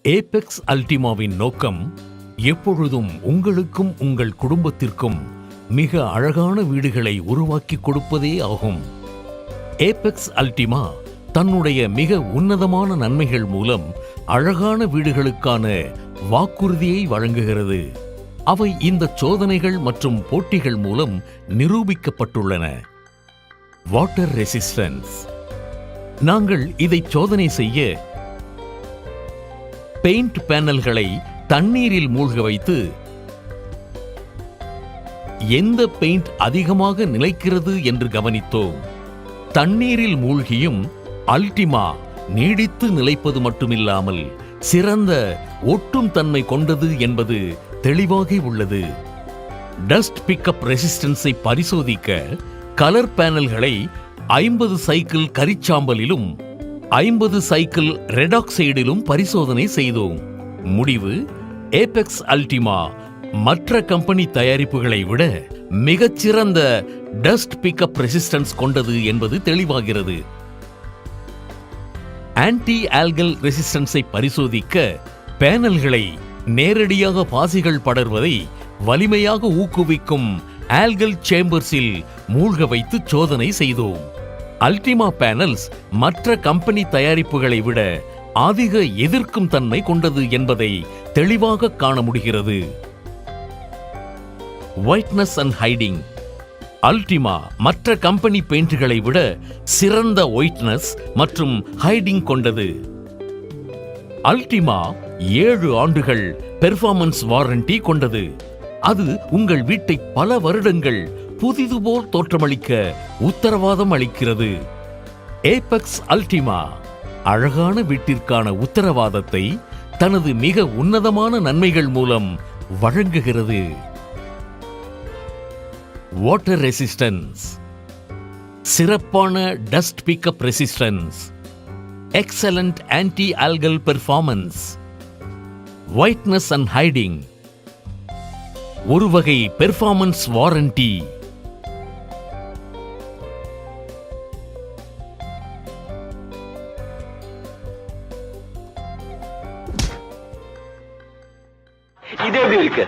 Apex அல்டிமாவின் நோக்கம் எப்பொழுதும் உங்களுக்கும் உங்கள் குடும்பத்திற்கும் மிக அழகான வீடுகளை உருவாக்கி கொடுப்பதே ஆகும். ஏபெக்ஸ் அல்டிமா தன்னுடைய மிக உன்னதமான நன்மைகள் மூலம் அழகான வீடுகளுக்கான வாக்குறுதியை வழங்குகிறது. அவை இந்த சோதனைகள் மற்றும் போட்டிகள் மூலம் நிரூபிக்கப்பட்டுள்ளன. Water resistance. நாங்கள் இதை சோதனை செய்ய பெயிண்ட் பேனல்களை தண்ணீரில் மூழ்க வைத்து எந்த பெயிண்ட் அதிகமாக நிலைக்கிறது என்று கவனித்தோம். தண்ணீரில் மூழ்கியும் அல்டிமா நீடித்து நிலைப்பது மட்டுமில்லாமல் சிறந்த ஒட்டும் தன்மை கொண்டது என்பது தெளிவாக உள்ளது. டஸ்ட் பிக்கப் ரெசிஸ்டன்ஸை பரிசோதிக்க கலர் பேனல்களை 50 சைக்கிள் கரிச்சாம்பலிலும் 50 சைக்கிள் ரெடாக்சைடிலும் பரிசோதனை செய்தோம். முடிவு, ஏபெக்ஸ் அல்டிமா மற்ற கம்பெனி தயாரிப்புகளை விட மிகச்சிறந்த டஸ்ட் பிக்கப் ரெசிஸ்டன்ஸ் கொண்டது என்பது தெளிவாகிறது. ஆன்டி ஆல்கல் ரெசிஸ்டன்ஸை பரிசோதிக்க பேனல்களை நேரடியாக பாசிகள் படர்வதை வலிமையாக ஊக்குவிக்கும் ஆல்கல் சேம்பர்ஸில் மூழ்க வைத்து சோதனை செய்தோம். அல்டிமா பேனல்ஸ் மற்ற கம்பெனி தயாரிப்புகளை விட அதிக எதிர்க்கும் தன்மை கொண்டது என்பதை தெளிவாக காண முடிகிறது. Whiteness and hiding. அல்டிமா மற்ற கம்பெனி பெயிண்ட்களை விட சிறந்த ஒயிட்னஸ் மற்றும் ஹைடிங் கொண்டது. அல்டிமா 7 ஆண்டுகள் பெர்ஃபார்மன்ஸ் வாரண்டி கொண்டது. அது உங்கள் வீட்டை பல வருடங்கள் புதிது போல் தோற்றமளிக்க உத்தரவாதம் அளிக்கிறது. ஏபெக்ஸ் அல்டிமா அழகான வீட்டிற்கான உத்தரவாதத்தை தனது மிக உன்னதமான நன்மைகள் மூலம் வழங்குகிறது. Water resistance. சிறப்பான dust pickup resistance, excellent anti algal performance, whiteness and hiding, ஒரு வகை பெர்ஃபார்மன்ஸ் வாரண்டி. இது எப்படி இருக்கு?